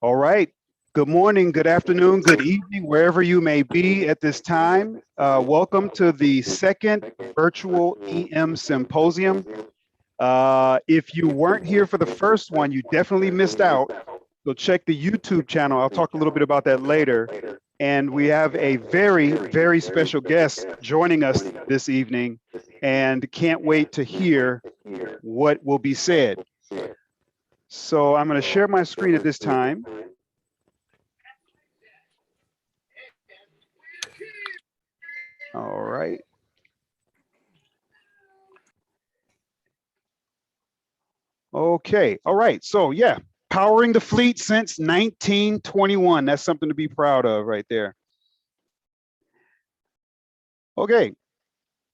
All right. Good morning, good afternoon, good evening, wherever you may be at this time. Welcome to the second virtual EM Symposium. If you weren't here for the first one, you definitely missed out. So check the YouTube channel. I'll talk a little bit about that later. And we have a very, very special guest joining us this evening and can't wait to hear what will be said. So I'm going to share my screen at this time. All right. Okay. All right. So yeah, powering the fleet since 1921. That's something to be proud of right there. Okay.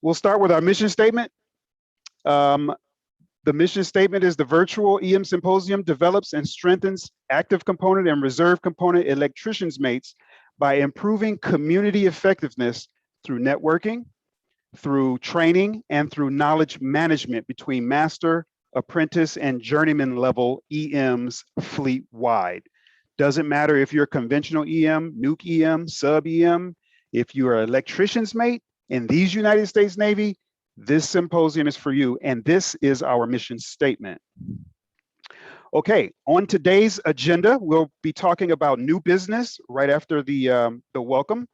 We'll start with our mission statement. The mission statement is the virtual EM Symposium develops and strengthens active component and reserve component electricians mates by improving community effectiveness through networking, through training, and through knowledge management between master, apprentice, and journeyman level EMs fleet-wide. Doesn't matter if you're conventional EM, nuke EM, sub EM, if you are an electrician's mate in these United States Navy, this symposium is for you, and this is our mission statement. Okay, on today's agenda, we'll be talking about new business right after the welcome.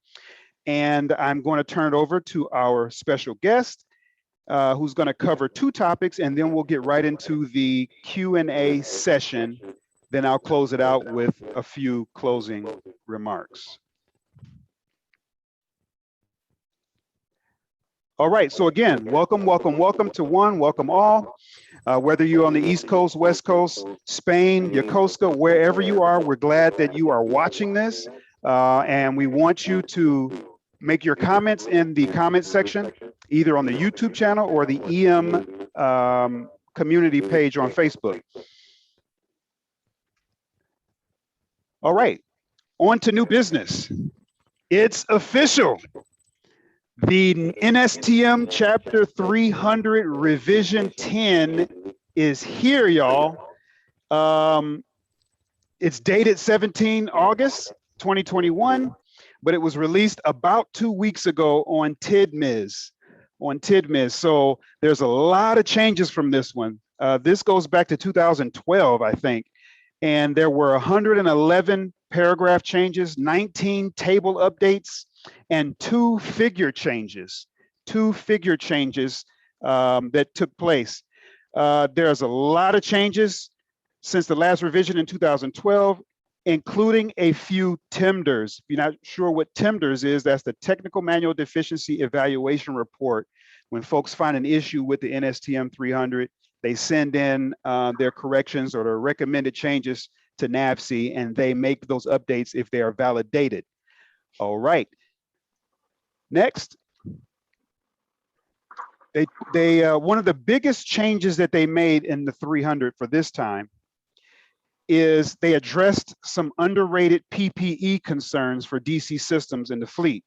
And I'm going to turn it over to our special guest, who's going to cover two topics, and then we'll get right into the Q&A session. Then I'll close it out with a few closing remarks. All right, so again, welcome, welcome, welcome to one, welcome all. Whether you're on the East Coast, West Coast, Spain, Yokosuka, wherever you are, we're glad that you are watching this. And we want you to make your comments in the comment section, either on the YouTube channel or the EM community page on Facebook. All right, on to new business. It's official. The NSTM Chapter 300 Revision 10 is here, y'all. It's dated 17 August 2021, but it was released about 2 weeks ago on TIDMIS. So there's a lot of changes from this one. This goes back to 2012, I think. And there were 111 paragraph changes, 19 table updates, and 2 figure changes. That took place. There's a lot of changes since the last revision in 2012, including a few TEMDRs. If you're not sure what TEMDRs is, that's the Technical Manual Deficiency Evaluation Report. When folks find an issue with the NSTM 300, they send in their corrections or their recommended changes to NAVSE, and they make those updates if they are validated. All right. Next, one of the biggest changes that they made in the 300 for this time is they addressed some underrated PPE concerns for DC systems in the fleet.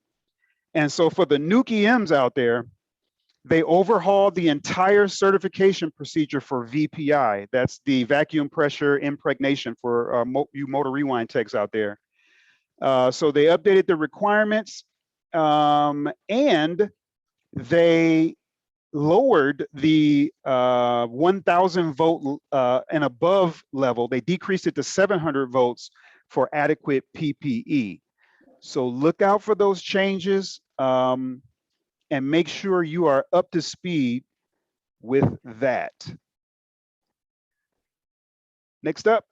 And so for the nuke EMs out there, they overhauled the entire certification procedure for VPI. That's the vacuum pressure impregnation for you motor rewind techs out there. So they updated the requirements, and they lowered the 1,000 volt and above level. They decreased it to 700 volts for adequate PPE. So look out for those changes, and make sure you are up to speed with that. Next up,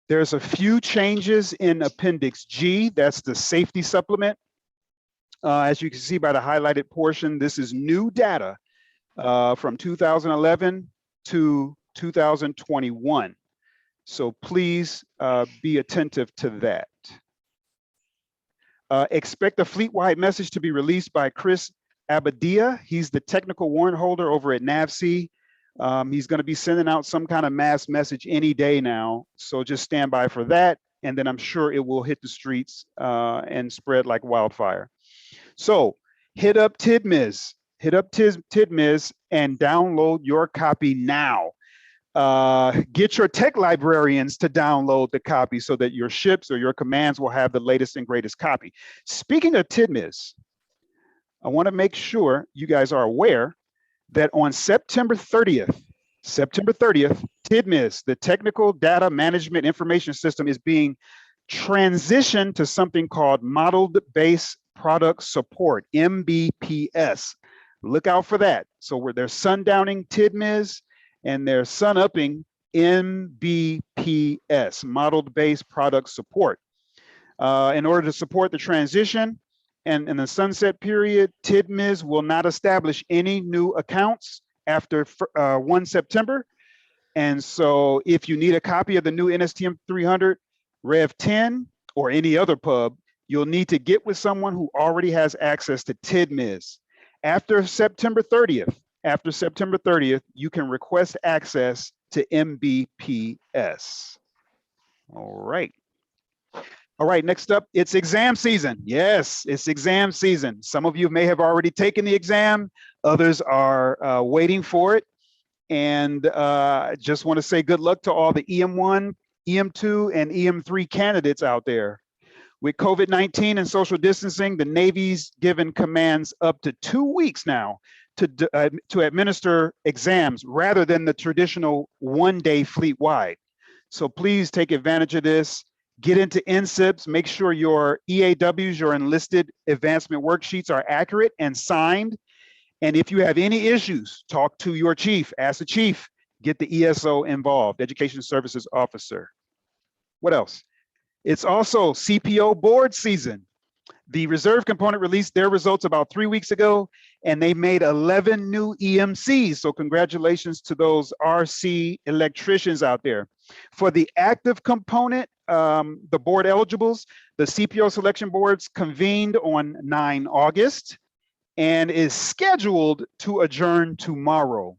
there's a few changes in Appendix G. That's the safety supplement. As you can see by the highlighted portion, this is new data from 2011 to 2021. So please be attentive to that. Expect a fleet-wide message to be released by Chris Abadia. He's the technical warrant holder over at NAVSE. He's going to be sending out some kind of mass message any day now. So just stand by for that. And then I'm sure it will hit the streets and spread like wildfire. So hit up TIDMIS, and download your copy now. Get your tech librarians to download the copy so that your ships or your commands will have the latest and greatest copy. Speaking of TIDMIS, I want to make sure you guys are aware that on September 30th, TIDMIS, the Technical Data Management Information System, is being transitioned to something called Modeled Base Product Support, MBPS. Look out for that. So where they're sundowning TIDMIS and they're sun-upping MBPS, Modeled Base Product Support. In order to support the transition and in the sunset period, TIDMIS will not establish any new accounts after 1 September. And so if you need a copy of the new NSTM 300 Rev 10 or any other pub, you'll need to get with someone who already has access to TIDMIS. After September 30th, you can request access to MBPS. All right. All right, next up, it's exam season. Yes, it's exam season. Some of you may have already taken the exam. Others are waiting for it. And just want to say good luck to all the EM1, EM2, and EM3 candidates out there. With COVID-19 and social distancing, the Navy's given commands up to 2 weeks now to administer exams rather than the traditional one-day fleet-wide. So please take advantage of this. Get into NSIPs, make sure your EAWs, your enlisted advancement worksheets, are accurate and signed. And if you have any issues, talk to your chief, ask the chief, get the ESO involved, Education Services Officer. What else? It's also CPO board season. The reserve component released their results about 3 weeks ago, and they made 11 new EMCs. So congratulations to those RC electricians out there. For the active component, the board eligibles, the CPO selection boards convened on 9 August and is scheduled to adjourn tomorrow.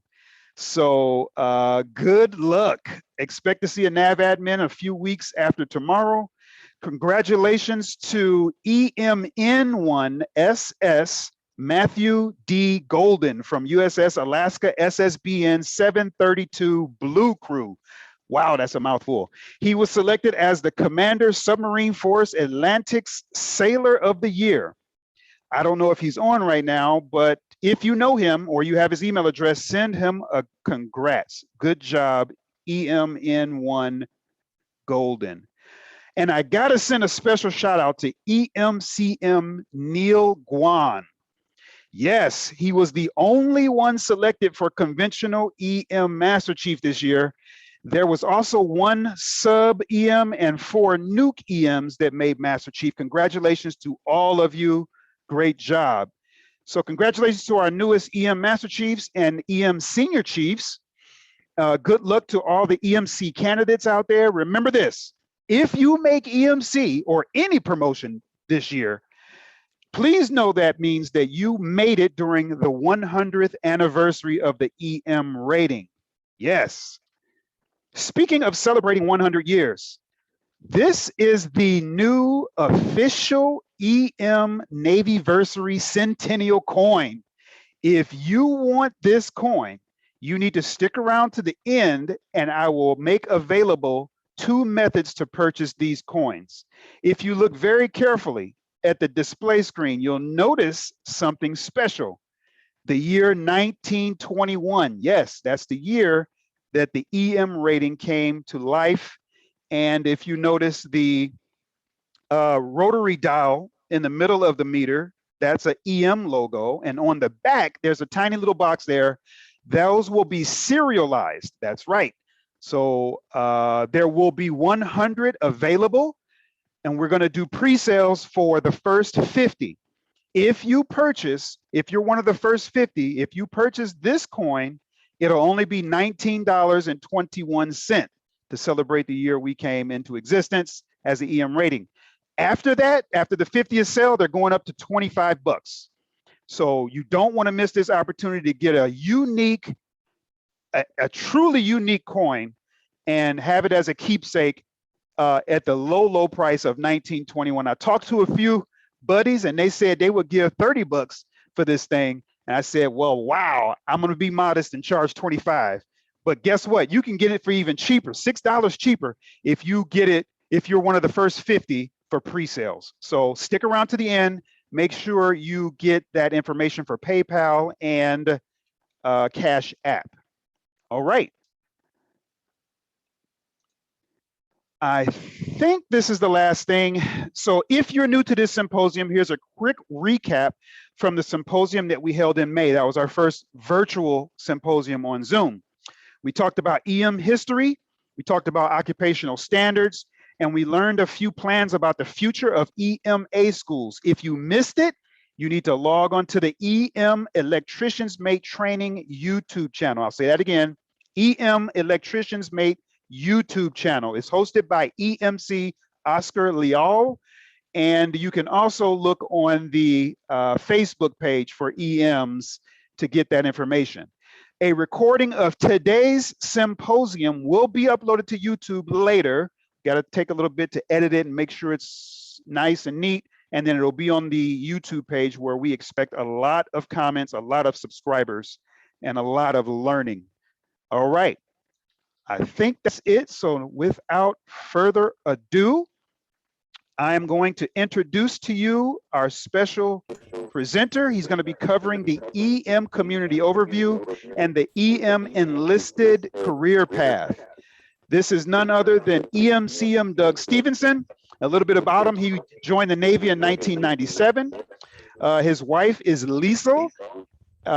So good luck. Expect to see a NAV admin a few weeks after tomorrow. Congratulations to EMN1SS Matthew D. Golden from USS Alaska SSBN 732 Blue Crew. Wow, that's a mouthful. He was selected as the Commander Submarine Force Atlantic's Sailor of the Year. I don't know if he's on right now, but if you know him or you have his email address, send him a congrats. Good job, EMN1 Golden. And I gotta send a special shout out to EMCM Neil Guan. Yes, he was the only one selected for conventional EM Master Chief this year. There was also 1 sub EM and 4 nuke EMs that made Master Chief. Congratulations to all of you. Great job. So congratulations to our newest EM Master Chiefs and EM Senior Chiefs. Good luck to all the EMC candidates out there. Remember this, if you make EMC or any promotion this year, please know that means that you made it during the 100th anniversary of the EM rating. Yes. Speaking of celebrating 100 years, this is the new official EM Navyversary Centennial coin. If you want this coin, you need to stick around to the end and I will make available 2 methods to purchase these coins. If you look very carefully at the display screen, you'll notice something special. The year 1921. Yes, that's the year that the EM rating came to life. And if you notice the rotary dial in the middle of the meter, that's an EM logo. And on the back, there's a tiny little box there. Those will be serialized. That's right. So there will be 100 available, and we're going to do pre-sales for the first 50. If you purchase, if you're one of the first 50, if you purchase this coin, it'll only be $19.21 to celebrate the year we came into existence as the EM rating. After that, after the 50th sale, they're going up to 25 bucks. So you don't want to miss this opportunity to get a unique, a truly unique coin and have it as a keepsake at the low price of $19.21. I talked to a few buddies and they said they would give 30 bucks for this thing. And I said, well, wow, I'm going to be modest and charge 25. But guess what? You can get it for even cheaper, $6 cheaper if you get it, if you're one of the first 50 for pre-sales. So stick around to the end. Make sure you get that information for PayPal and Cash App. All right. I think this is the last thing. So if you're new to this symposium, here's a quick recap from the symposium that we held in May. That was our first virtual symposium on Zoom. We talked about EM history, we talked about occupational standards, and we learned a few plans about the future of EMA schools. If you missed it, you need to log on to the EM Electricians Mate Training YouTube channel. I'll say that again, EM Electricians Mate YouTube channel. It's hosted by EMC Oscar Leal, and you can also look on the Facebook page for EMs to get that information. A recording of today's symposium will be uploaded to YouTube later. Got to take a little bit to edit it and make sure it's nice and neat, and then it'll be on the YouTube page where we expect a lot of comments, a lot of subscribers, and a lot of learning. All right. I think that's it. So without further ado, I am going to introduce to you our special presenter. He's going to be covering the EM community overview and the EM Enlisted Career Path. This is none other than EMCM Doug Stevenson. A little bit about him. He joined the Navy in 1997. His wife is Liesel.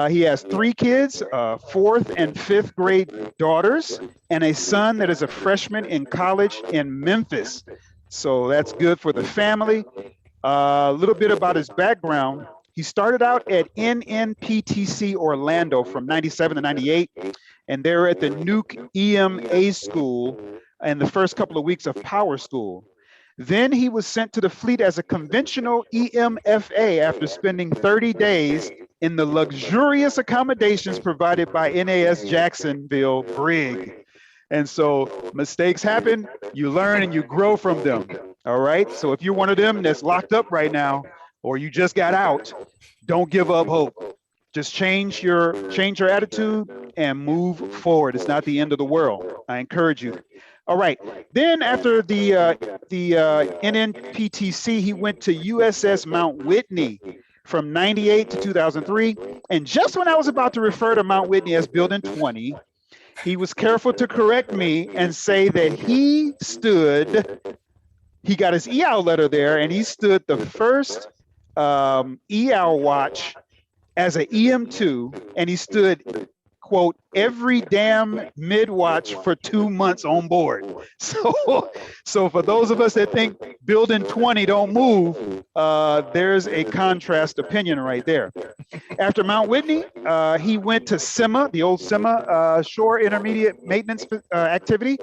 He has 3 kids, 4th and 5th grade daughters, and a son that is a freshman in college in Memphis. So that's good for the family. A little bit about his background. He started out at NNPTC Orlando from 97 to 98, and they're at the Nuke EMA school in the first couple of weeks of Power School. Then he was sent to the fleet as a conventional EMFA after spending 30 days in the luxurious accommodations provided by NAS Jacksonville Brig. And so mistakes happen, you learn and you grow from them. All right. So if you're one of them that's locked up right now, or you just got out, don't give up hope. Just change your attitude and move forward. It's not the end of the world. I encourage you. All right. Then after the NNPTC, he went to USS Mount Whitney from 98 to 2003. And just when I was about to refer to Mount Whitney as Building 20, he was careful to correct me and say that he got his EOW letter there, and he stood the first EOW watch as an EM2, and he stood, quote, every damn mid-watch for 2 months on board. So for those of us that think Building 20 don't move, there's a contrast opinion right there. After Mount Whitney, he went to SEMA, the old SEMA Shore Intermediate Maintenance Activity.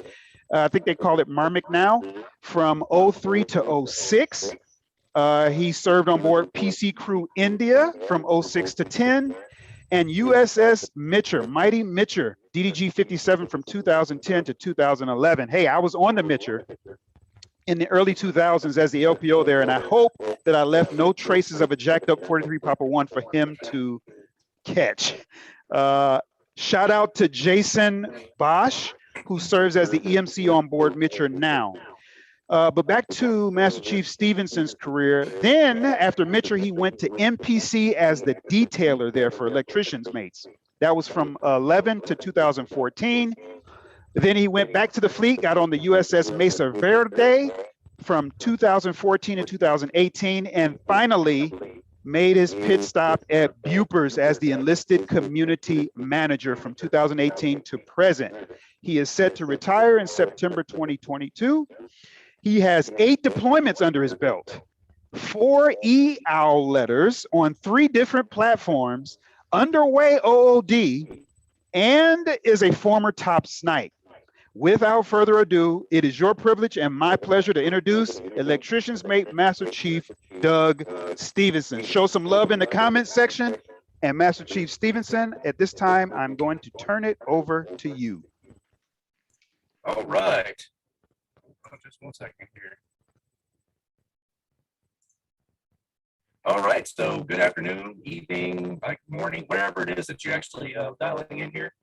I think they call it MARMIC now, from 03 to 06. He served on board PC Crew India from 06 to 10. And USS Mitcher, Mighty Mitcher, DDG 57 from 2010 to 2011. Hey, I was on the Mitcher in the early 2000s as the LPO there, and I hope that I left no traces of a jacked up 43 Papa 1 for him to catch. Shout out to Jason Bosch, who serves as the EMC on board Mitcher now. But back to Master Chief Stevenson's career. Then after Mitcher, he went to MPC as the detailer there for electricians mates. That was from 11 to 2014. Then he went back to the fleet, got on the USS Mesa Verde from 2014 to 2018, and finally made his pit stop at Bupers as the enlisted community manager from 2018 to present. He is set to retire in September 2022. He has 8 deployments under his belt, 4 EOW letters on 3 different platforms, underway OOD, and is a former top snipe. Without further ado, it is your privilege and my pleasure to introduce Electrician's Mate Master Chief Doug Stevenson. Show some love in the comments section. And Master Chief Stevenson, at this time, I'm going to turn it over to you. All right. Just 1 second here. All right, so good afternoon, evening, like morning, whatever it is that you're actually dialing in here.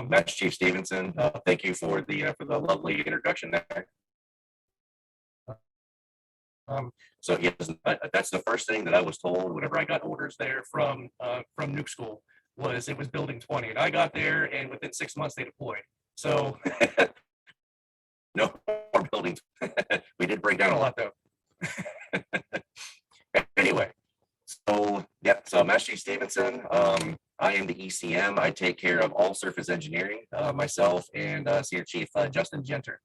Master Chief Stevenson, thank you for the lovely introduction there. So yes, that's the first thing that I was told whenever I got orders there from Nuke School, was it was building 20, and I got there, and within 6 months they deployed. So no more buildings. We did break down a lot though. Anyway, so yeah, so Master Chief Stevenson, I am the ECM. I take care of all surface engineering, myself and Senior Chief Justin Genter.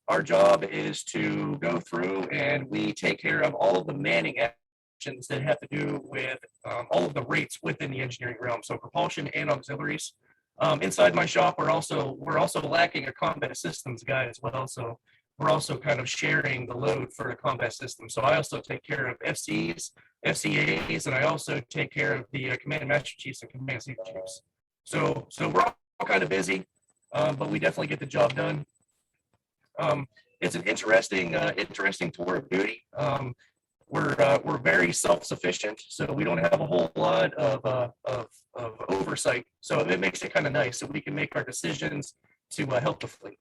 Our job is to go through and we take care of all of the manning actions that have to do with all of the rates within the engineering realm, so propulsion and auxiliaries. Inside my shop, we're also lacking a combat systems guy as well, so we're also kind of sharing the load for the combat system. So I also take care of FCs, FCAs, and I also take care of the command and master chiefs and command senior chiefs. So we're all kind of busy, but we definitely get the job done. It's an interesting tour of duty. We're very self-sufficient, so we don't have a whole lot of oversight. So it makes it kind of nice, so we can make our decisions to help the fleet.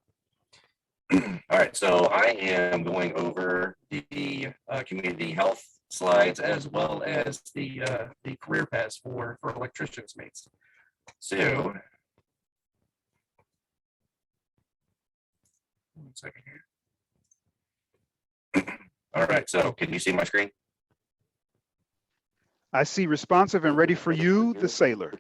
All right, so I am going over the community health slides as well as the career paths for electricians mates. So, 1 second here. All right, so can you see my screen? I see responsive and ready for you, the sailor.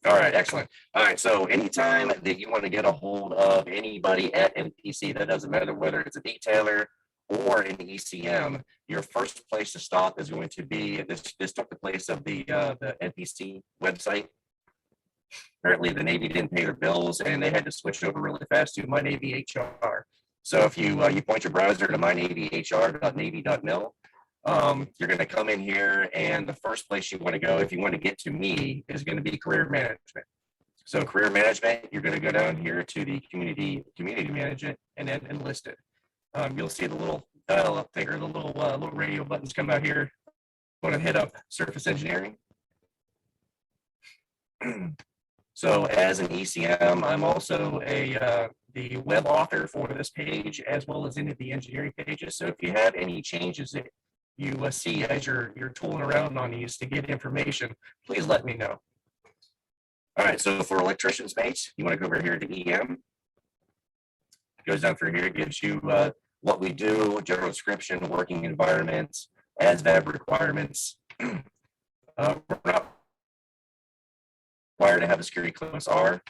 All right, excellent. All right, so anytime that you want to get a hold of anybody at NPC, that doesn't matter whether it's a detailer or an ECM, your first place to stop is going to be, this took the place of the NPC website. Apparently the Navy didn't pay their bills and they had to switch over really fast to My Navy HR. So if you point your browser to mynavyhr.navy.mil, you're going to come in here, and the first place you want to go if you want to get to me is going to be career management. So career management, you're going to go down here to the community management and then enlisted. You'll see the little dial up there, the little radio buttons come out here. I'm going to hit up surface engineering. So as an ECM, I'm also the web author for this page as well as any of the engineering pages. So if you have any changes that you see as you're tooling around on these to get information, please let me know. All right, so for electricians mates, you want to go over here to EM. It goes down through here, gives you what we do, general description, working environments, ASVAB requirements. We're not required to have a security clearance R.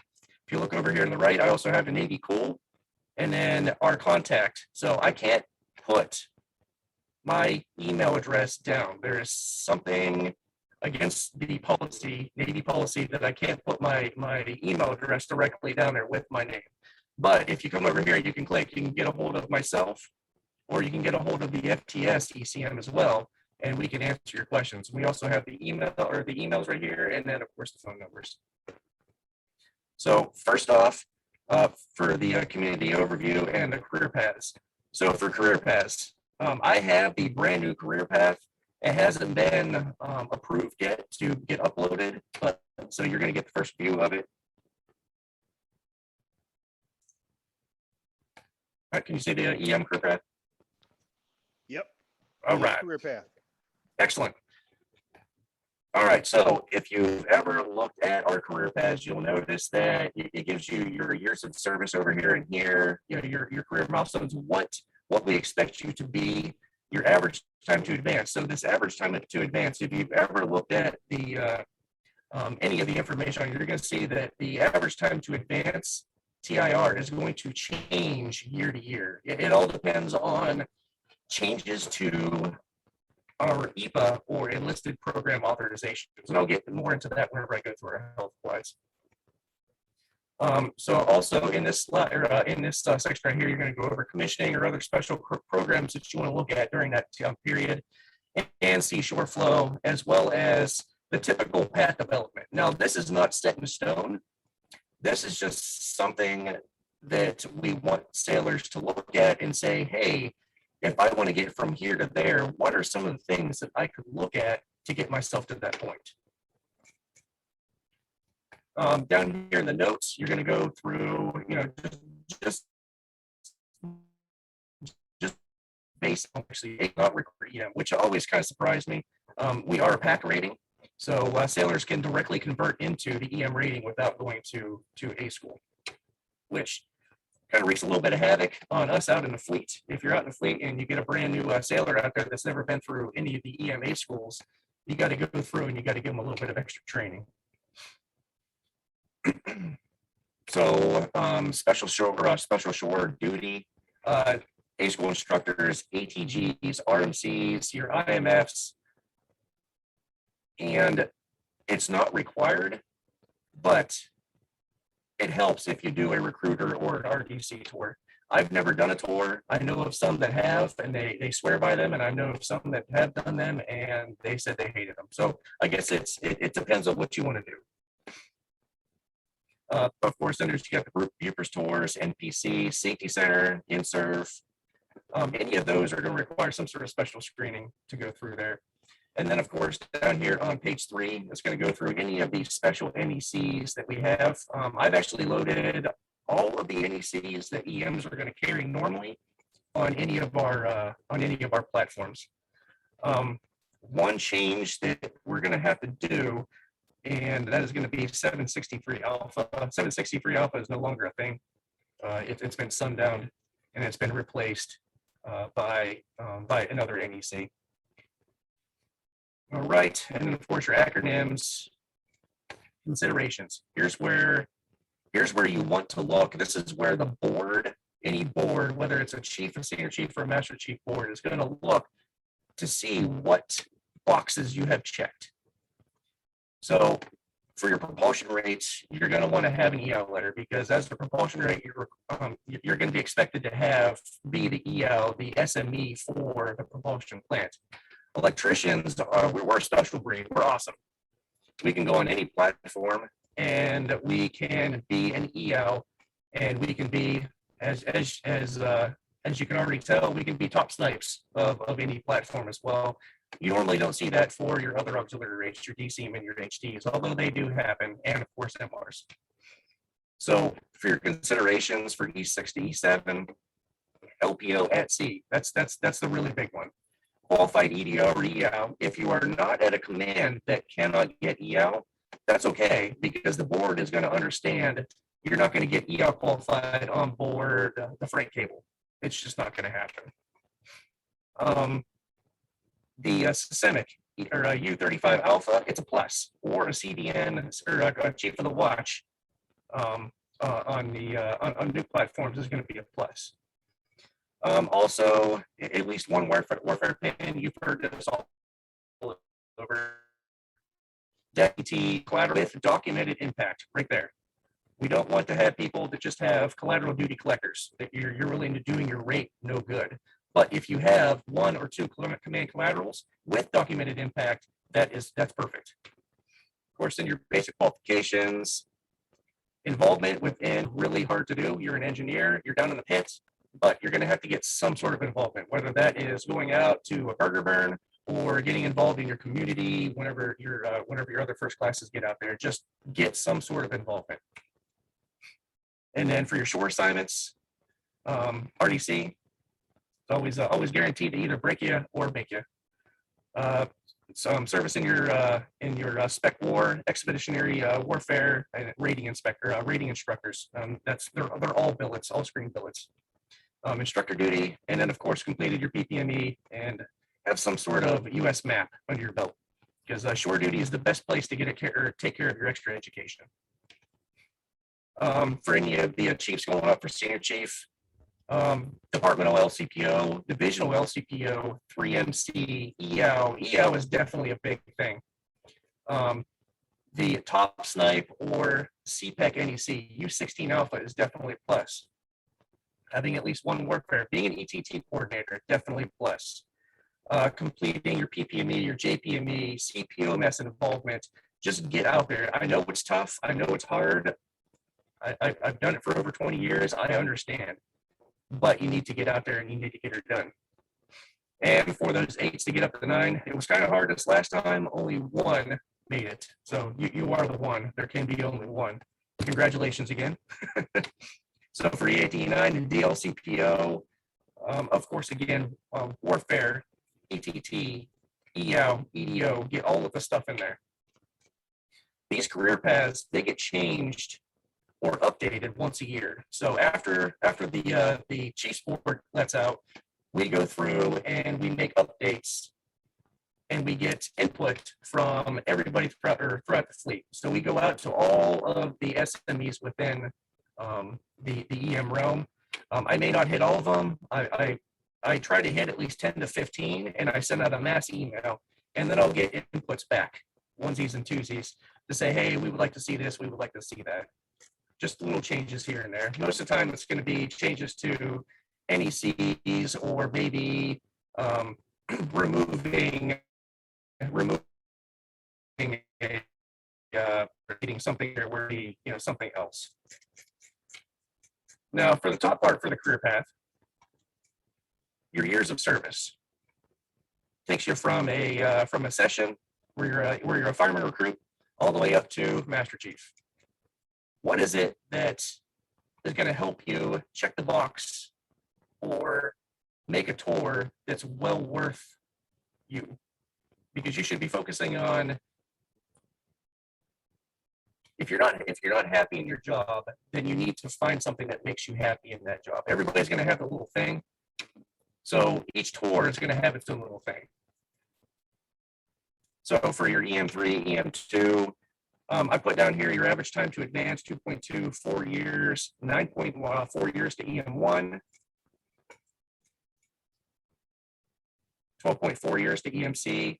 If you look over here on the right, I also have a Navy cool, and then our contact. So I can't put my email address down. There is something against the policy, Navy policy, that I can't put my email address directly down there with my name. But if you come over here, you can click, you can get a hold of myself, or you can get a hold of the FTS ECM as well, and we can answer your questions. We also have the email or the emails right here, and then of course the phone numbers. So first off, for the community overview and the career paths. So for career paths, I have the brand new career path. It hasn't been approved yet to get uploaded, but so you're going to get the first view of it. All right, can you see the EM career path? Yep. All right. Career path. Excellent. All right, so if you've ever looked at our career paths, you'll notice that it gives you your years of service over here and here, you know, your career milestones, what we expect you to be, your average time to advance. So this average time to advance, if you've ever looked at the any of the information, you're going to see that the average time to advance TIR is going to change year to year. It all depends on changes to our EPA or enlisted program authorizations, and I'll get more into that whenever I go through our health slides. So also in this section right here, you're going to go over commissioning or other special programs that you want to look at during that period, and seashore flow, as well as the typical path development. Now, this is not set in stone. This is just something that we want sailors to look at and say, hey, if I want to get from here to there, what are some of the things that I could look at to get myself to that point? Down here in the notes, you're going to go through, just just based on actually not record EM, which always kind of surprised me. We are a pack rating, so sailors can directly convert into the EM rating without going to A school, which kind of wreaks a little bit of havoc on us out in the fleet. If you're out in the fleet and you get a brand new sailor out there that's never been through any of the EMA schools, you got to go through and you got to give them a little bit of extra training. So special shore duty, A school instructors, ATGs, RMCs, your IMFs, and it's not required, but it helps if you do a recruiter or an RDC tour. I've never done a tour. I know of some that have, and they swear by them, and I know of some that have done them, and they said they hated them. So I guess it depends on what you want to do. Of course, then you got the group Bupers tours, NPC, Safety Center, InServe. Any of those are going to require some sort of special screening to go through there. And then, of course, down here on page 3, it's going to go through any of these special NECs that we have. I've actually loaded all of the NECs that EMs are going to carry normally on any of our platforms. One change that we're going to have to do, and that is going to be 763 alpha. 763 alpha is no longer a thing. It's been sundowned and it's been replaced by another NEC. All right, and then of course your acronyms, considerations. Here's where you want to look. This is where the board, any board, whether it's a chief, a senior chief, or a master chief board, is going to look to see what boxes you have checked. So for your propulsion rates, you're going to want to have an EL letter, because as the propulsion rate, you're going to be expected to be the EL, the SME for the propulsion plant. Electricians, we're a special breed. We're awesome. We can go on any platform and we can be an EL, and we can be, as you can already tell, we can be top snipes of any platform as well. You normally don't see that for your other auxiliary rates, your DCM and your HDs, although they do happen, and of course MRs. So for your considerations for E6 to E7, LPO at sea, that's the really big one. Qualified EDO or EL, if you are not at a command that cannot get EL, that's okay, because the board is going to understand you're not going to get EL qualified on board the freight cable. It's just not going to happen. The Systemic or U35 Alpha, it's a plus, or a CDN or a Chief of the Watch on new platforms is going to be a plus. Also, at least one warfare pin, you've heard this all over. Deputy collateral with documented impact, right there. We don't want to have people that just have collateral duty collectors, that you're really into doing your rate no good. But if you have 1 or 2 command collaterals with documented impact, that's perfect. Of course, in your basic qualifications, involvement within, really hard to do. You're an engineer, you're down in the pits, but you're going to have to get some sort of involvement, whether that is going out to a burger burn or getting involved in your community whenever your other first classes get out there. Just get some sort of involvement. And then for your shore assignments, RDC, it's always guaranteed to either break you or make you. Some service in your spec war, expeditionary warfare, and rating instructors. They're all billets, all screen billets. Instructor duty, and then of course completed your PPME and have some sort of US map under your belt, because shore duty is the best place to take care of your extra education. For any of the chiefs going up for senior chief, departmental LCPO, divisional LCPO, 3MC, EL. EL is definitely a big thing. The top snipe or CPEC NEC, U16 Alpha is definitely a plus. Having at least one warfare, being an ETT coordinator, definitely a plus. Completing your PPME, your JPME, CPOMS involvement, just get out there. I know it's tough. I know it's hard. I've done it for over 20 years. I understand. But you need to get out there and you need to get it done. And for those 8s to get up to 9, it was kind of hard this last time. Only one made it. So you are the one. There can be only one. Congratulations again. So for E18E9 and DLCPO, of course, again, warfare, ETT, EO, EDO, get all of the stuff in there. These career paths, they get changed or updated once a year. So after the Chiefs board lets out, we go through and we make updates and we get input from everybody throughout the fleet. So we go out to all of the SMEs within the EM realm. I may not hit all of them. I try to hit at least 10 to 15, and I send out a mass email, and then I'll get inputs back, onesies and twosies, to say, hey, we would like to see this, we would like to see that. Just little changes here and there. Most of the time, it's going to be changes to NECs or maybe removing repeating something or where something else. Now, for the top part for the career path, your years of service takes you from a session where you're a fireman recruit all the way up to Master Chief. What is it that is going to help you check the box or make a tour that's well worth you? Because you should be focusing on, if you're not happy in your job, then you need to find something that makes you happy in that job. Everybody's going to have a little thing. So each tour is going to have its own little thing. So for your EM3, EM2, I put down here your average time to advance, 2.2, 4 years, 9.1, 4 years to EM1, 12.4 years to EMC.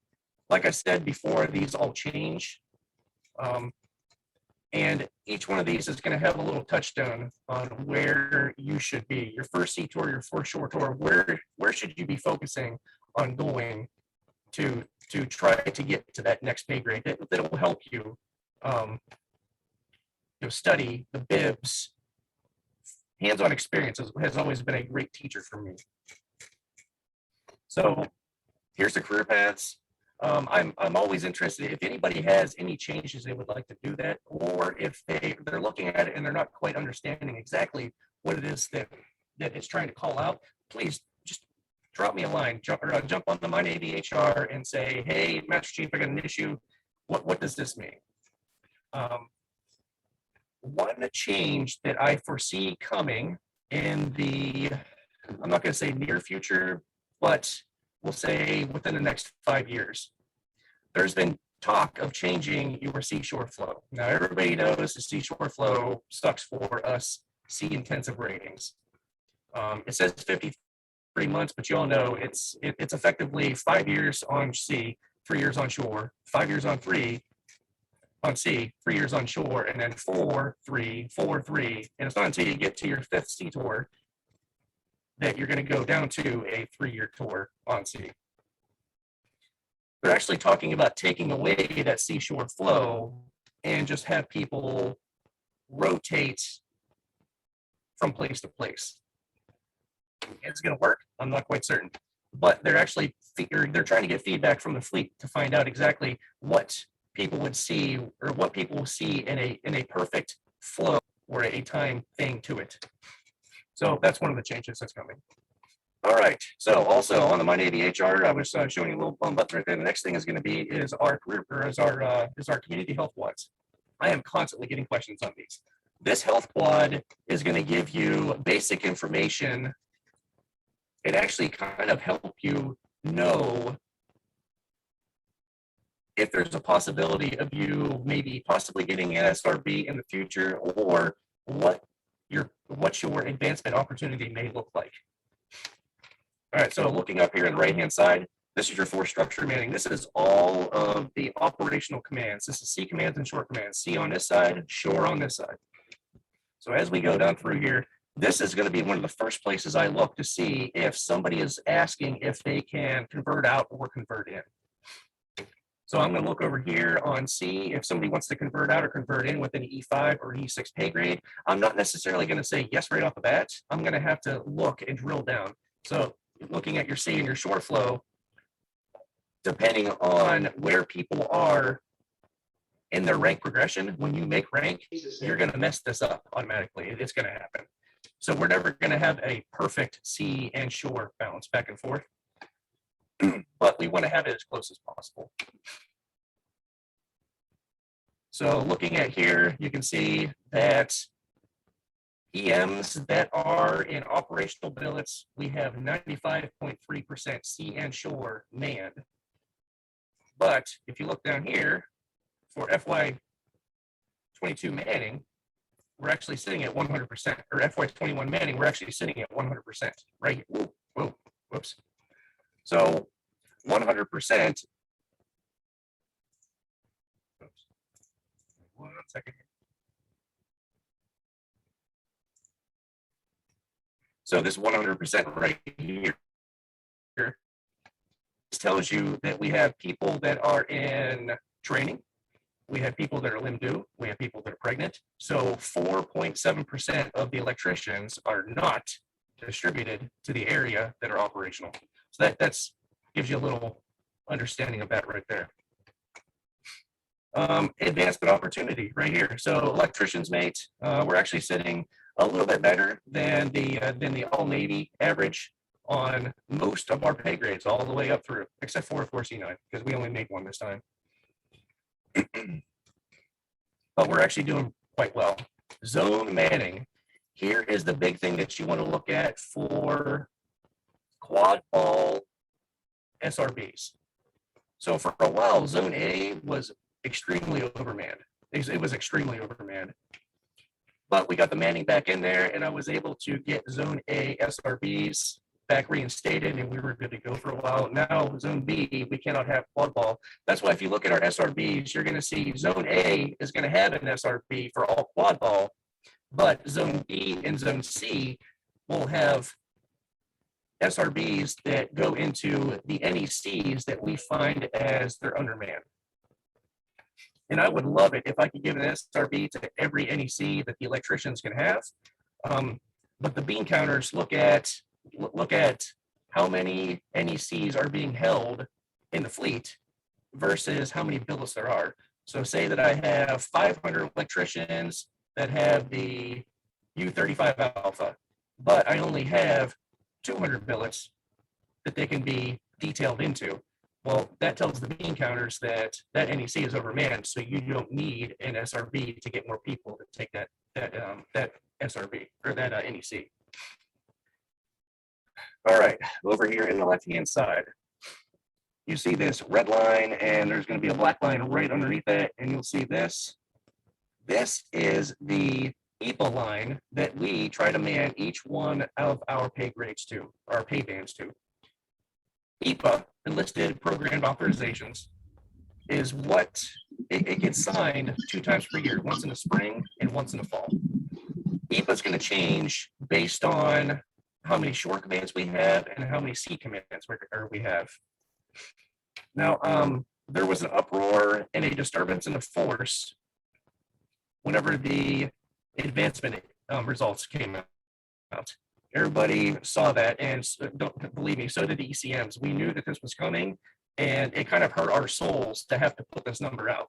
Like I said before, these all change. And each one of these is going to have a little touchstone on where you should be. Your first sea tour, your first shore tour, where should you be focusing on going to try to get to that next pay grade that will help you, study the bibs. Hands-on experience has always been a great teacher for me. So here's the career paths. I'm always interested if anybody has any changes they would like to do that, or if they're looking at it and they're not quite understanding exactly what it is that it's trying to call out. Please just drop me a line, jump on the My Navy HR and say, hey, Master Chief, I got an issue. What does this mean? One change that I foresee coming in the, I'm not going to say near future, but we'll say within the next 5 years. There's been talk of changing your seashore flow. Now, everybody knows the seashore flow sucks for us sea intensive ratings. It says 53 months, but you all know it's effectively 5 years on sea, 3 years on shore, 5 years on sea, 3 years on shore, and then 4, 3, 4, 3. And it's not until you get to your 5th sea tour that you're going to go down to a 3-year tour on sea. They're actually talking about taking away that seashore flow and just have people rotate from place to place. It's going to work. I'm not quite certain, but they're actually they're trying to get feedback from the fleet to find out exactly what people would see or what people will see in a perfect flow or a time thing to it. So that's one of the changes that's coming. All right. So also on the My Navy HR, I was showing you a little button right there. The next thing is going to be is our community health quads. I am constantly getting questions on these. This health quad is going to give you basic information. It actually kind of help you know if there's a possibility of you maybe possibly getting an SRB in the future, or what your advancement opportunity may look like. All right, so looking up here on the right-hand side, this is your force structure manning. This is all of the operational commands. This is sea commands and shore commands. Sea on this side, shore on this side. So as we go down through here, this is going to be one of the first places I look to see if somebody is asking if they can convert out or convert in. So I'm going to look over here on C. If somebody wants to convert out or convert in with an E5 or E6 pay grade, I'm not necessarily going to say yes right off the bat. I'm going to have to look and drill down. So looking at your sea and your shore flow, depending on where people are in their rank progression, when you make rank, you're going to mess this up automatically. It's going to happen. So we're never going to have a perfect sea and shore balance back and forth, but we want to have it as close as possible. So looking at here, you can see that EMs that are in operational billets, we have 95.3% sea and shore manned. But if you look down here for FY22 manning, we're actually sitting at 100%, or FY21 manning, we're actually sitting at 100%, right? Whoa, whoops. So 100%. Oops. 1 second. So this 100% right here tells you that we have people that are in training, we have people that are limb due, we have people that are pregnant. So 4.7% of the electricians are not distributed to the area that are operational. So that's gives you a little understanding of that right there. Advancement opportunity right here. So electricians mate, we're actually sitting a little bit better than the all Navy average on most of our pay grades, all the way up through, except for C9, because we only made one this time. But we're actually doing quite well. Zone manning. Here is the big thing that you want to look at for quad ball SRBs. So for a while, Zone A was extremely overmanned. It was extremely overmanned. But we got the manning back in there, and I was able to get Zone A SRBs back reinstated, and we were good to go for a while. Now, Zone B, we cannot have quad ball. That's why if you look at our SRBs, you're going to see Zone A is going to have an SRB for all quad ball, but Zone B and Zone C will have SRBs that go into the NECs that we find as they're undermanned. And I would love it if I could give an SRB to every NEC that the electricians can have. But the bean counters look at how many NECs are being held in the fleet versus how many billets there are. So say that I have 500 electricians that have the U35 alpha, but I only have 200 billets that they can be detailed into. Well, that tells the bean counters that NEC is overmanned, so you don't need an SRB to get more people to take that SRB or that NEC. All right, over here in the left-hand side, you see this red line, and there's going to be a black line right underneath it, and you'll see this. This is the EPA line that we try to man each one of our pay grades to, our pay bands to. EPA, Enlisted Program Authorizations, is what it gets signed 2 times per year, once in the spring and once in the fall. EPA is going to change based on how many shore commands we have and how many sea commands we have. Now, there was an uproar and a disturbance in the force whenever the advancement results came out. Everybody saw that, and don't believe me, so did the ECMs. We knew that this was coming, and it kind of hurt our souls to have to put this number out.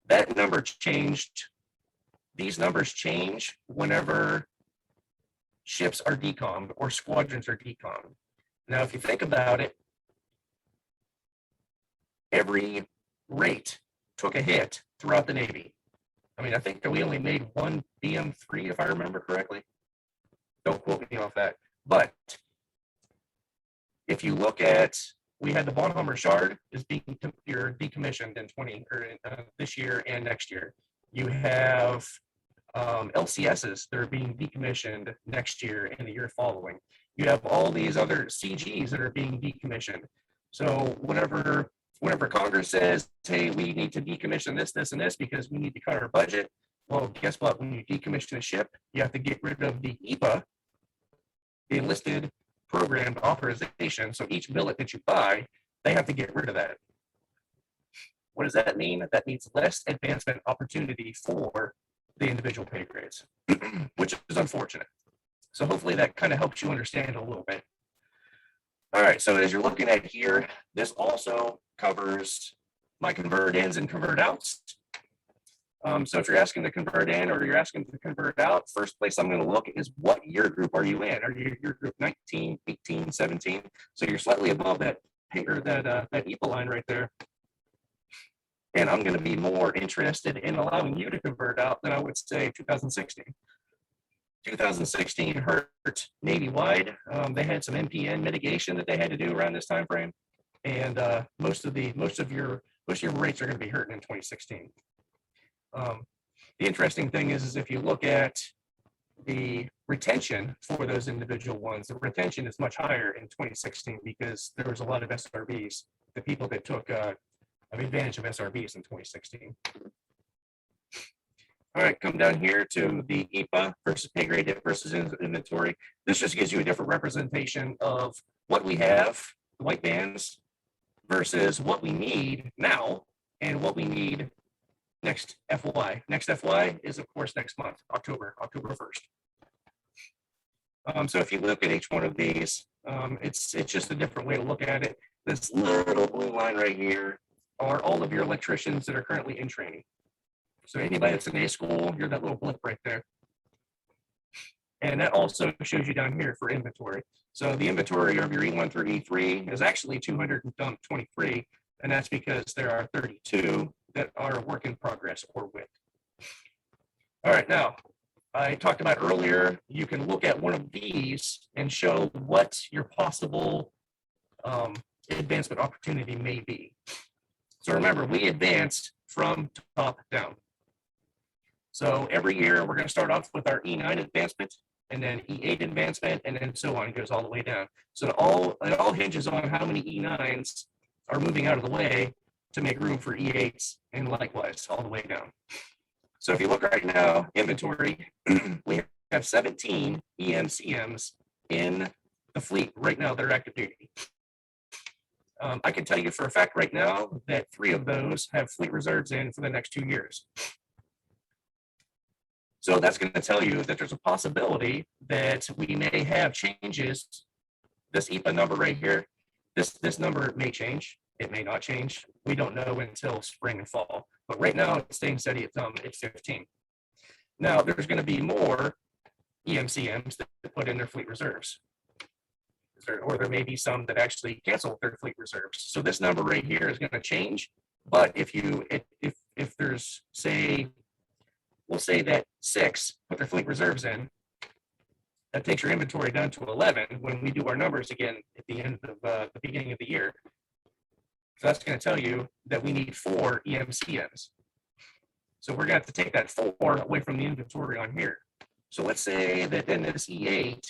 That number changed. These numbers change whenever ships are decommed or squadrons are decommed. Now, if you think about it, every rate took a hit throughout the Navy. I mean, I think that we only made one BM3, if I remember correctly. Don't quote me off that. But if you look at, we had the Bonhammer Shard is being decommissioned in this year and next year. You have LCSs that are being decommissioned next year and the year following. You have all these other CGs that are being decommissioned. So whenever Congress says, hey, we need to decommission this, this, and this because we need to cut our budget, well, guess what? When you decommission a ship, you have to get rid of the EPA, the Enlisted Program Authorization. So each billet that you buy, they have to get rid of that. What does that mean? That means less advancement opportunity for the individual pay grades, which is unfortunate. So hopefully that kind of helps you understand a little bit. All right, so as you're looking at here, this also covers my convert ins and convert outs. So if you're asking to convert in or you're asking to convert out, first place I'm going to look is what year group are you in? Are you your group 19, 18, 17? So you're slightly above that or that EPA line right there. And I'm going to be more interested in allowing you to convert out than I would say 2016. 2016 hurt Navy-wide. They had some MPN mitigation that they had to do around this time frame, and most of your rates are going to be hurting in 2016. The interesting thing is if you look at the retention for those individual ones, the retention is much higher in 2016 because there was a lot of SRBs, the people that took advantage of SRBs in 2016. All right, come down here to the EPA versus pay grade versus inventory. This just gives you a different representation of what we have, the white bands, versus what we need now and what we need next FY. Next FY is, of course, next month, October 1st. So if you look at each one of these, it's just a different way to look at it. This little blue line right here are all of your electricians that are currently in training. So anybody that's in A school, you're that little blip right there. And that also shows you down here for inventory. So the inventory of your E1 through E3 is actually 223, and that's because there are 32 that are work in progress or WIP. All right, now, I talked about earlier, you can look at one of these and show what your possible advancement opportunity may be. So remember, we advanced from top down. So every year, we're going to start off with our E9 advancement, and then E8 advancement, and then so on. It goes all the way down. So it all hinges on how many E9s are moving out of the way to make room for E8s, and likewise, all the way down. So if you look right now, inventory, we have 17 EMCMs in the fleet right now that are active duty. I can tell you for a fact right now that 3 of those have fleet reserves in for the next 2 years. So that's going to tell you that there's a possibility that we may have changes. This EPA number right here, this number may change. It may not change. We don't know until spring and fall. But right now, it's staying steady at 15. Now, there's going to be more EMCMs that put in their fleet reserves. Or there may be some that actually cancel their fleet reserves. So this number right here is going to change. But if there's, say, we'll say that 6 put their fleet reserves in, that takes your inventory down to 11 when we do our numbers again at the end of the beginning of the year. So that's going to tell you that we need 4 EMCMs. So we're going to have to take that 4 away from the inventory on here. So let's say that in this E8,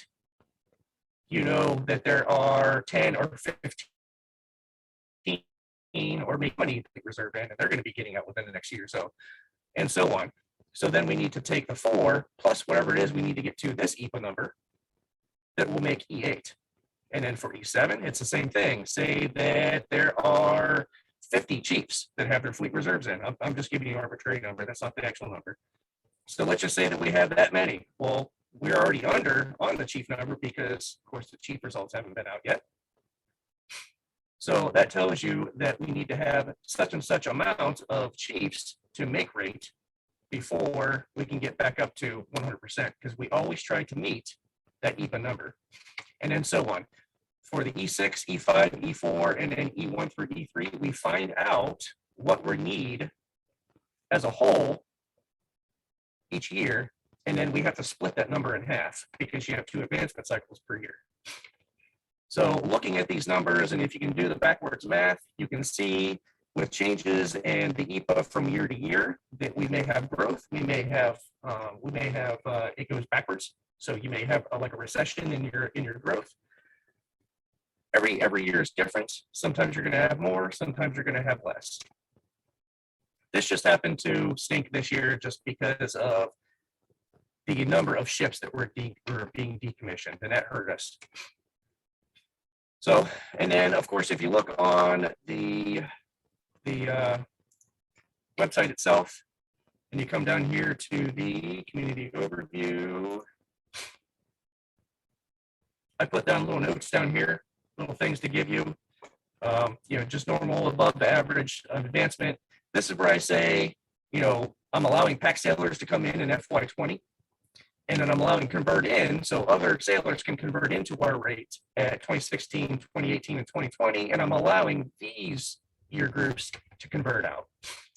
you know that there are 10 or 15 or maybe 20 reserve in, and they're going to be getting out within the next year or so, and so on. So then we need to take the 4 plus whatever it is we need to get to this EPA number that will make E8. And then for E7, it's the same thing. Say that there are 50 chiefs that have their fleet reserves in. I'm just giving you an arbitrary number. That's not the actual number. So let's just say that we have that many. Well, we're already under on the chief number because, of course, the chief results haven't been out yet. So that tells you that we need to have such and such amount of chiefs to make rate before we can get back up to 100%, because we always try to meet that EPA number. And then so on. For the E6, E5, E4, and then E1 through E3, we find out what we need as a whole each year, and then we have to split that number in half because you have 2 advancement cycles per year. So looking at these numbers, and if you can do the backwards math, you can see with changes in the EPA from year to year that we may have growth, we may have it goes backwards. So you may have like a recession in your growth. Every year is different. Sometimes you're going to have more, sometimes you're going to have less. This just happened to stink this year just because of the number of ships that were being decommissioned, and that hurt us. So, and then of course, if you look on the website itself, and you come down here to the community overview, I put down little notes down here, little things to give you. Just normal above average advancement. This is where I say, I'm allowing pack sailors to come in FY20, and then I'm allowing convert in, so other sailors can convert into our rate at 2016, 2018, and 2020, and I'm allowing these year groups to convert out.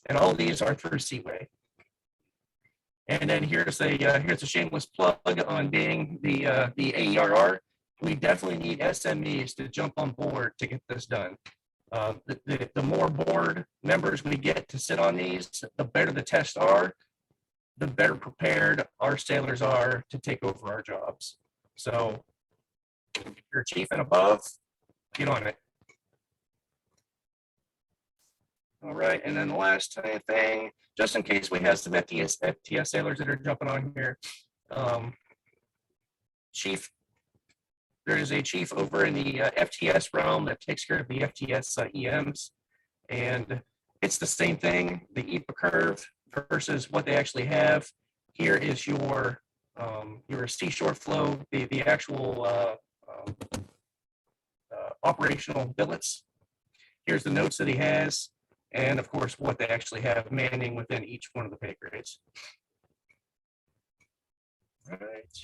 And all of these are through Seaway. And then here's a shameless plug on being the AERR. We definitely need SMEs to jump on board to get this done. The more board members we get to sit on these, the better the tests are, the better prepared our sailors are to take over our jobs. So if you're a chief and above, get on it. All right, and then the last thing, just in case we have some FTS sailors that are jumping on here. Chief, there is a chief over in the FTS realm that takes care of the FTS EMs, and it's the same thing, the EPA curve versus what they actually have. Here is your seashore flow, the actual operational billets. Here's the notes that he has, and of course what they actually have manning within each one of the pay grades. All right.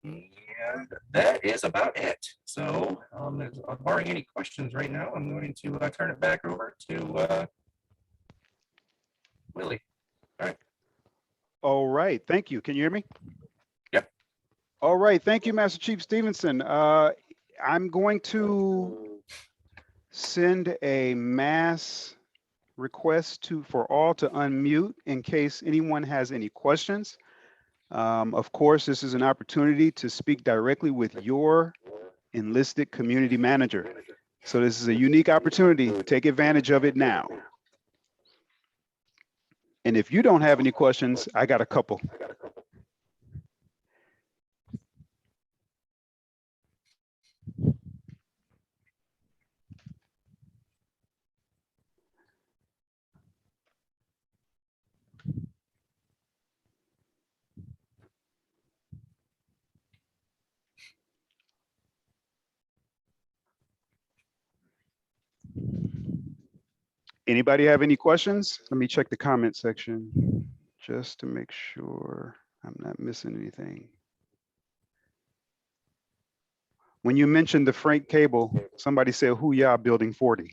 And that is about it. So barring any questions right now, I'm going to turn it back over to Willie. All right. All right, thank you. Can you hear me? Yep. All right, thank you, Master Chief Stevenson. I'm going to send a mass request for all to unmute in case anyone has any questions. Of course, this is an opportunity to speak directly with your enlisted community manager. So this is a unique opportunity. Take advantage of it now. And if you don't have any questions, I got a couple. Anybody have any questions? Let me check the comment section just to make sure I'm not missing anything. When you mentioned the freight cable, somebody said, "Who y'all building 40?"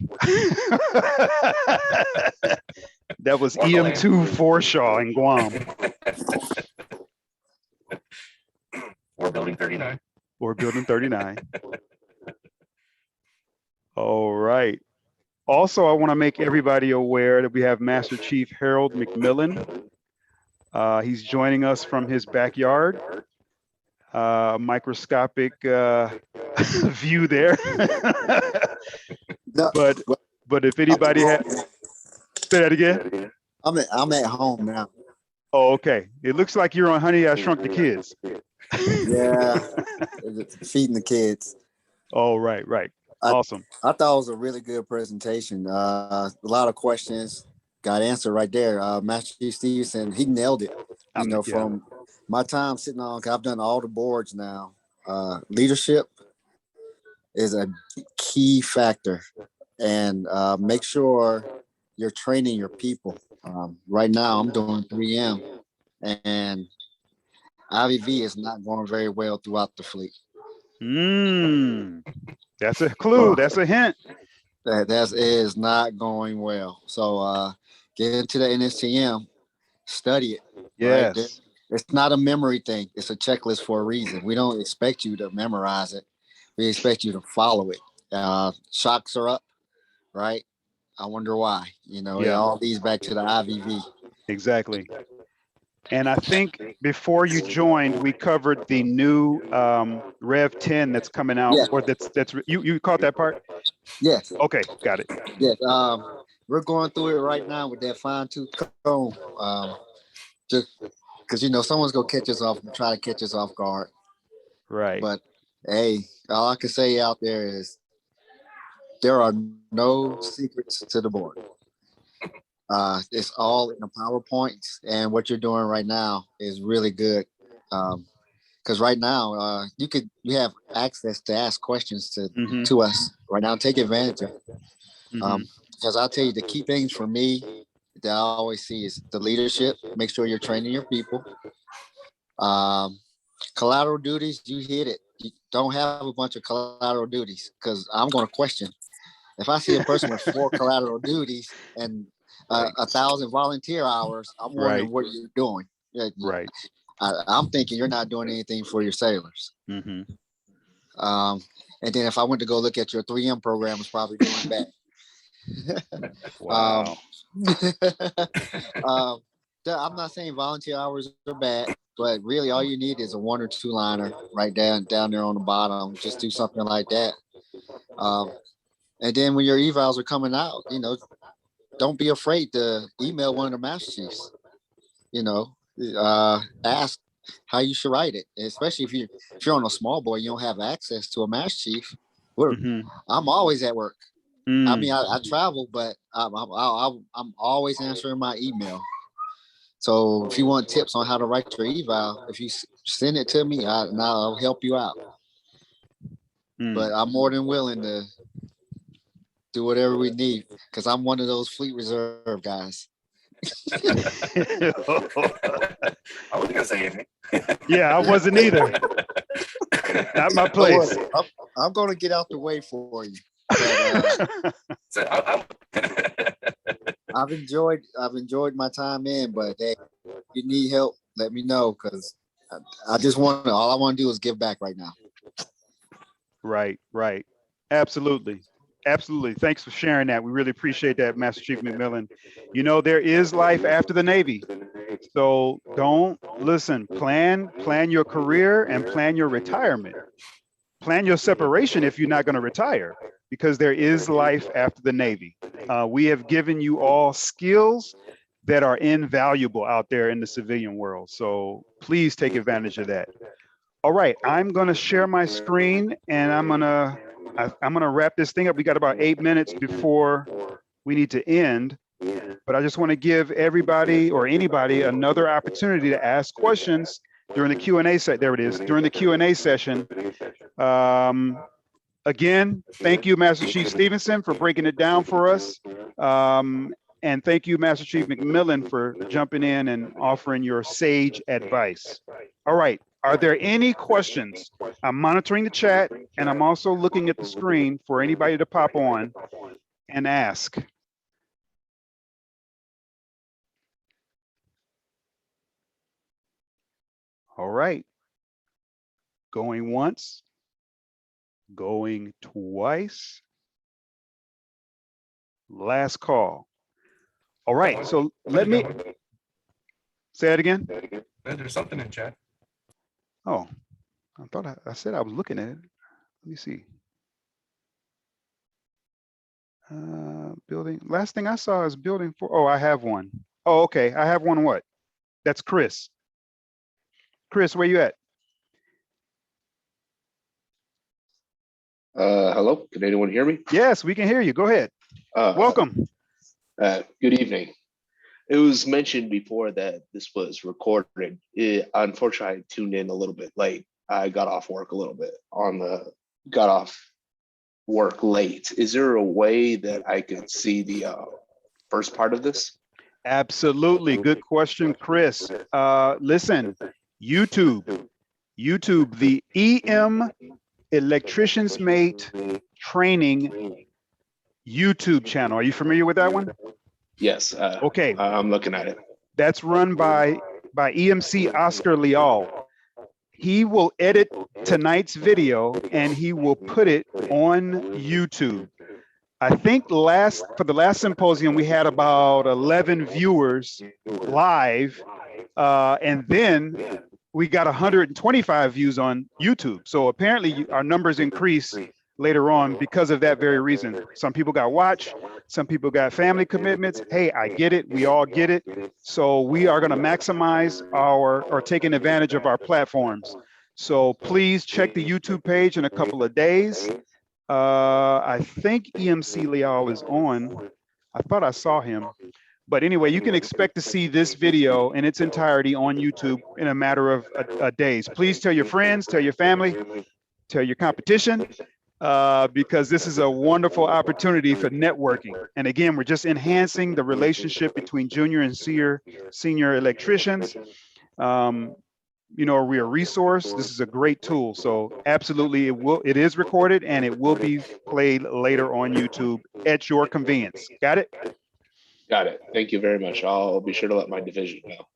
That was EM2 Forshaw in Guam. Or building 39. Or building 39. All right. Also, I want to make everybody aware that we have Master Chief Harold McMillan. He's joining us from his backyard. Microscopic view there. But if anybody has, say that again. I'm at home now. Oh, okay. It looks like you're on Honey, I Shrunk the Kids. Yeah, feeding the kids. Oh, right. Awesome. I thought it was a really good presentation. A lot of questions got answered right there. Master Chief Stevenson, he nailed it. From my time sitting on, 'cause I've done all the boards now. Leadership is a key factor, and make sure you're training your people. Right now, I'm doing 3M, and IVV is not going very well throughout the fleet. That's a clue. That's a hint. That is not going well. So get into the NSTM, study it. Yes. Right? It's not a memory thing. It's a checklist for a reason. We don't expect you to memorize it. We expect you to follow it. Shocks are up, right? I wonder why. It all leads back to the IVV. Exactly. And I think before you joined, we covered the new Rev 10 that's coming out. Yeah. Or that's you caught that part? Yes. Okay, got it. Yes. We're going through it right now with that fine-tooth comb. Just because someone's gonna catch us off and try to catch us off guard. Right. But hey, all I can say out there is there are no secrets to the board. It's all in the PowerPoints, and what you're doing right now is really good. Because because right now you have access to ask questions Mhm. to us right now. Take advantage of it. Mhm. Because I'll tell you the key things for me that I always see is the leadership. Make sure you're training your people. Collateral duties, you hit it. You don't have a bunch of collateral duties because I'm going to question. If I see a person with 4 collateral duties and 1,000 volunteer hours, I'm wondering Right. what you're doing. Yeah, Right. I'm thinking you're not doing anything for your sailors. Mhm. And then if I went to go look at your 3M program, it's probably doing bad. Wow. I'm not saying volunteer hours are bad, but really all you need is a 1 or 2 liner right down there on the bottom. Just do something like that. And then when your evals are coming out, don't be afraid to email one of the master chiefs. Ask how you should write it, especially if you're on a small board, you don't have access to a master chief. Mhm. I'm always at work. I Mm. mean, I travel, but I'm always answering my email. So if you want tips on how to write your eval, if you send it to me, I'll help you out. Mm. But I'm more than willing to do whatever we need because I'm one of those fleet reserve guys. I wasn't gonna say anything. Yeah, I wasn't either. Not my place. I'm going to get out the way for you. But, So I've enjoyed my time in, but hey, if you need help, let me know because all I want to do is give back right now. Right, right. Absolutely. Absolutely. Thanks for sharing that. We really appreciate that, Master Chief McMillan. There is life after the Navy. So don't plan your career and plan your retirement. Plan your separation if you're not going to retire, because there is life after the Navy. We have given you all skills that are invaluable out there in the civilian world. So please take advantage of that. All right, I'm going to share my screen and I'm going to wrap this thing up. We got about 8 minutes before we need to end, but I just want to give everybody or anybody another opportunity to ask questions during the Q&A set. There it is, during the Q&A session. Again, thank you, Master Chief Stevenson, for breaking it down for us. And thank you, Master Chief McMillan, for jumping in and offering your sage advice. All right, are there any questions? I'm monitoring the chat and I'm also looking at the screen for anybody to pop on and ask. All right, going once, going twice. Last call. All right, so let me say that again. There's something in chat. Oh, I thought I said I was looking at it. Let me see. Building. Last thing I saw is building 4. Oh, I have one. Oh, okay. I have one. What? That's Chris. Chris, where you at? Hello, can anyone hear me? Yes, we can hear you. Go ahead. Welcome. Good evening. It was mentioned before that this was recorded. Unfortunately, I tuned in a little bit late. I got off work late. Is there a way that I could see the first part of this? Absolutely. Good question, Chris. Listen, YouTube, the EM Electrician's Mate Training YouTube channel. Are you familiar with that one? Yes. Okay. I'm looking at it. That's run by EMC Oscar Leal. He will edit tonight's video and he will put it on YouTube. I think for the last symposium, we had about 11 viewers live, and then we got 125 views on YouTube. So apparently our numbers increased later on because of that very reason. Some people got watch, some people got family commitments. Hey, I get it. We all get it. So we are going to maximize or taking advantage of our platforms. So please check the YouTube page in a couple of days. I think EMC Leal is on. I thought I saw him, But anyway, you can expect to see this video in its entirety on YouTube in a matter of days. Please tell your friends, tell your family, tell your competition, because this is a wonderful opportunity for networking. And again, we're just enhancing the relationship between junior and senior electricians. We're a resource. This is a great tool. So absolutely, it is recorded and it will be played later on YouTube at your convenience. Got it? Got it. Thank you very much. I'll be sure to let my division know.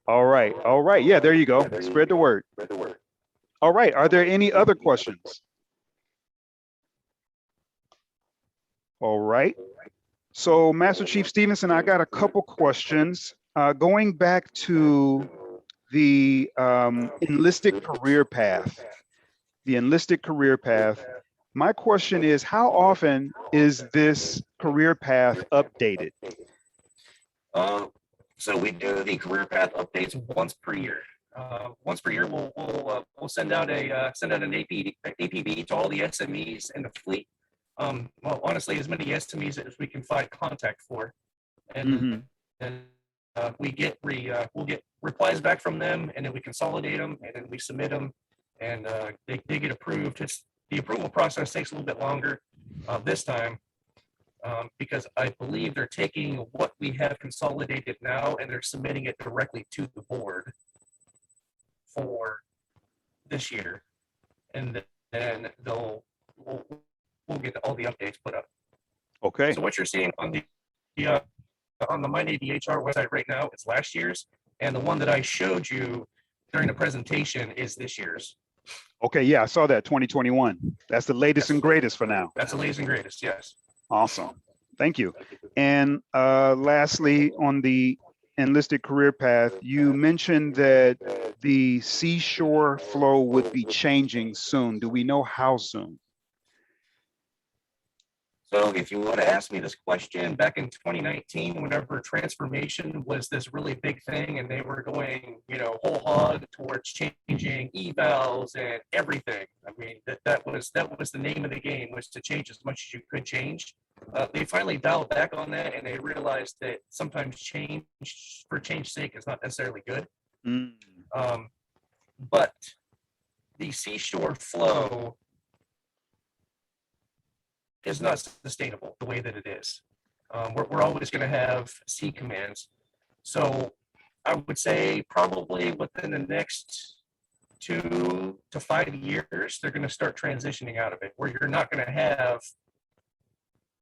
All right. All right. Yeah, there you go. Spread the word. All right. Are there any other questions? All right. So Master Chief Stevenson, I got a couple questions. Going back to the enlisted career path, my question is, how often is this career path updated? So we do the career path updates once per year. Once per year, we'll send out an APB to all the SMEs in the fleet. Well, honestly, as many SMEs as we can find contact for, and we'll get replies back from them, and then we consolidate them, and then we submit them, and they get approved. The approval process takes a little bit longer this time. Because I believe they're taking what we have consolidated now and they're submitting it directly to the board for this year, and then we'll get all the updates put up. Okay. So what you're seeing on the My Navy HR website right now is last year's, and the one that I showed you during the presentation is this year's. Okay. Yeah, I saw that 2021. That's the latest and greatest for now. That's the latest and greatest. Yes. Awesome. Thank you. And lastly, on the enlisted career path, you mentioned that the seashore flow would be changing soon. Do we know how soon? So if you would have asked me this question back in 2019, whenever transformation was this really big thing and they were going, whole hog towards changing evals and everything. I mean, that was the name of the game, was to change as much as you could change. They finally dialed back on that, and they realized that sometimes change for change's sake is not necessarily good. But the seashore flow is not sustainable the way that it is. We're always going to have sea commands. So I would say probably within the next 2 to 5 years, they're going to start transitioning out of it, where you're not going to have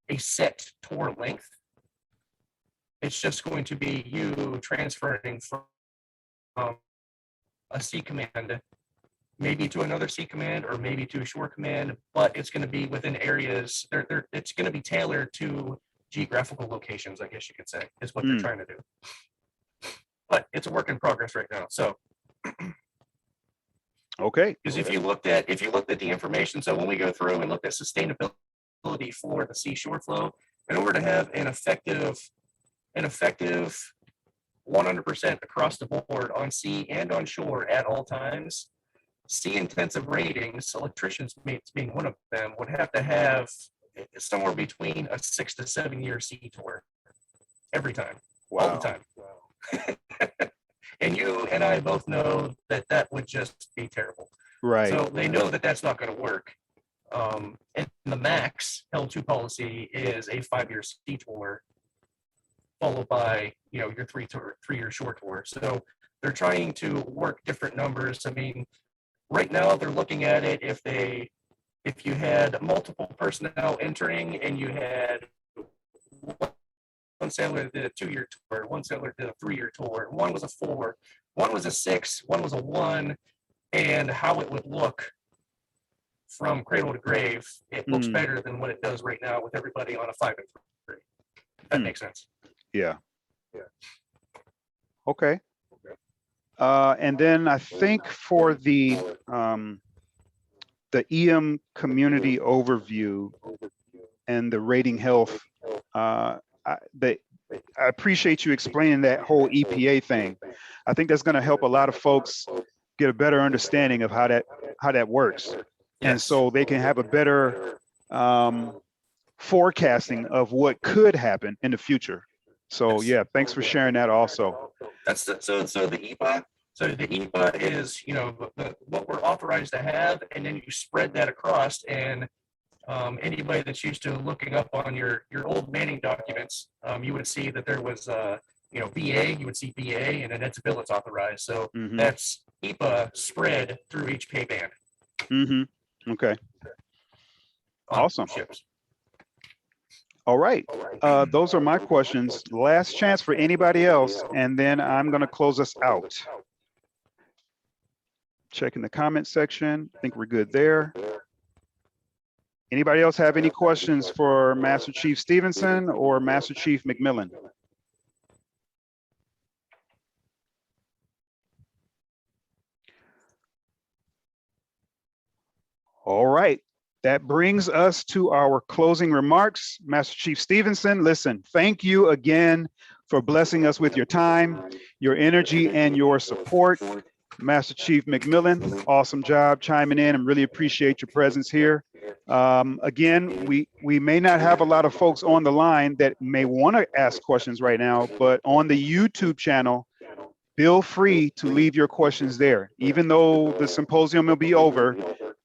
a set tour length. It's just going to be you transferring from a sea command maybe to another sea command or maybe to a shore command, but it's going to be within areas. It's going to be tailored to geographical locations, I guess you could say, is what they're trying to do. But it's a work in progress right now. So, okay. Because if you looked at the information, so when we go through and look at sustainability for the seashore flow, in order to have an effective 100% across the board on sea and on shore at all times, sea intensive ratings, electricians being one of them, would have to have somewhere between a 6 to 7 year sea tour every time, all the time. And you and I both know that would just be terrible. Right. So they know that that's not going to work. And the max L2 policy is a 5-year sea tour, followed by your 3-year shore tour. So they're trying to work different numbers. I mean, right now they're looking at it if you had multiple personnel entering and you had one sailor did a 2-year tour, one sailor did a 3-year tour, one was a 4, one was a 6, one was a 1, and how it would look from cradle to grave, it looks better than what it does right now with everybody on a 5 and 3. If that makes sense. Yeah. Okay. And then I think for the EM community overview and the rating health, I appreciate you explaining that whole EPA thing. I think that's going to help a lot of folks get a better understanding of how that works. Yes. And so they can have a better forecasting of what could happen in the future. So yeah, thanks for sharing that also. That's so the EPA. So the EPA is, what we're authorized to have, and then you spread that across. And anybody that's used to looking up on your old Manning documents, you would see that there was VA, you would see VA, and then it's a bill that's authorized. So that's EPA spread through each pay band. Okay. Awesome. Ships. All right. Those are my questions. Last chance for anybody else, and then I'm going to close us out. Checking the comment section. I think we're good there. Anybody else have any questions for Master Chief Stevenson or Master Chief McMillan? All right. That brings us to our closing remarks. Master Chief Stevenson, listen, thank you again for blessing us with your time, your energy, and your support. Master Chief McMillan, awesome job chiming in, and really appreciate your presence here. Again, we may not have a lot of folks on the line that may want to ask questions right now, but on the YouTube channel, feel free to leave your questions there. Even though the symposium will be over,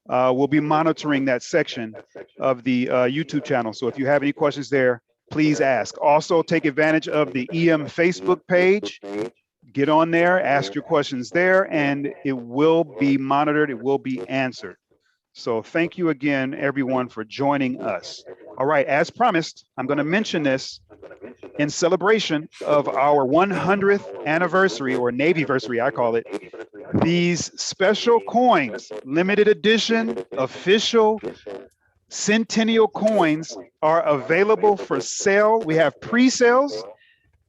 we'll be monitoring that section of the YouTube channel. So if you have any questions there, please ask. Also, take advantage of the EM Facebook page. Get on there, ask your questions there, and it will be monitored. It will be answered. So thank you again, everyone, for joining us. All right, as promised, I'm going to mention this in celebration of our 100th anniversary, or Navyversary, I call it. These special coins, limited edition, official Centennial coins, are available for sale. We have pre-sales.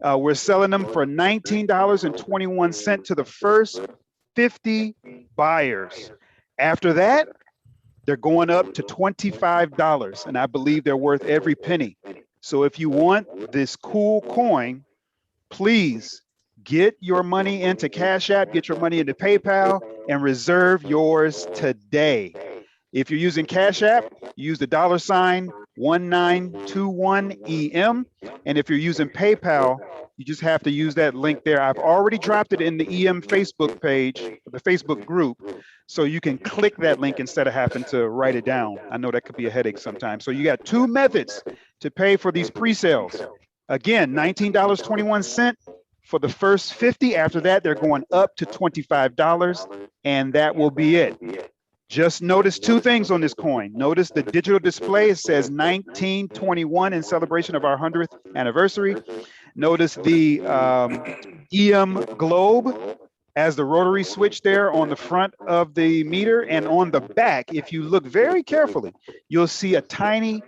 We're selling them for $19.21 to the first 50 buyers. After that, they're going up to $25, and I believe they're worth every penny. So if you want this cool coin, please get your money into Cash App, get your money into PayPal, and reserve yours today. If you're using Cash App, use the $1921EM. And if you're using PayPal, you just have to use that link there. I've already dropped it in the EM Facebook page, the Facebook group, so you can click that link instead of having to write it down. I know that could be a headache sometimes. So you got two methods to pay for these pre-sales. Again, $19.21 for the first 50. After that, they're going up to $25, and that will be it. Just notice two things on this coin. Notice the digital display. It says 1921 in celebration of our 100th anniversary. Notice the EM globe as the rotary switch there on the front of the meter. And on the back, if you look very carefully, you'll see a tiny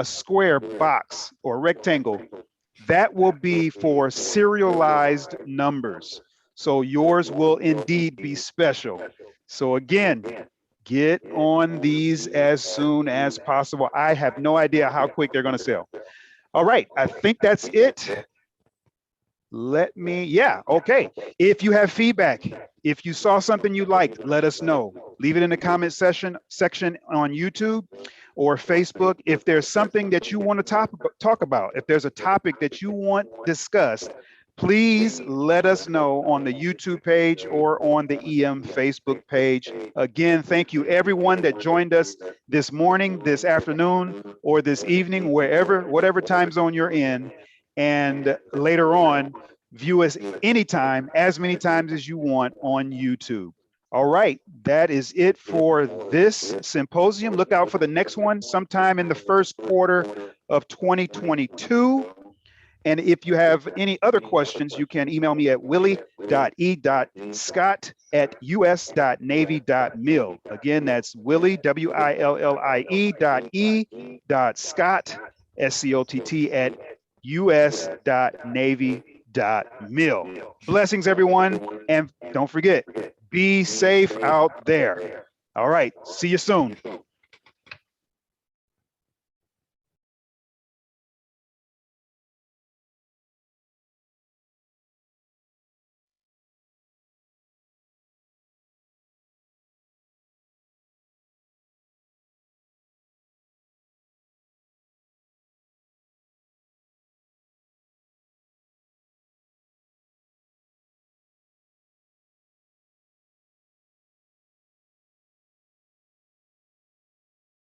square box or rectangle. That will be for serialized numbers. So yours will indeed be special. So again, get on these as soon as possible. I have no idea how quick they're going to sell. All right, I think that's it. Okay. If you have feedback, if you saw something you liked, let us know. Leave it in the comment section on YouTube or Facebook. If there's something that you want to talk about, if there's a topic that you want discussed, please let us know on the YouTube page or on the EM Facebook page. Again, thank you everyone that joined us this morning, this afternoon, or this evening, whatever time zone you're in. And later on, view us anytime, as many times as you want on YouTube. All right, that is it for this symposium. Look out for the next one sometime in the first quarter of 2022. And if you have any other questions, you can email me at willie.e.scott@us.navy.mil. Again, that's Willie, WILLIE.E.Scott, SCOTT, @us.navy.mil. Blessings, everyone. And don't forget, be safe out there. All right, see you soon.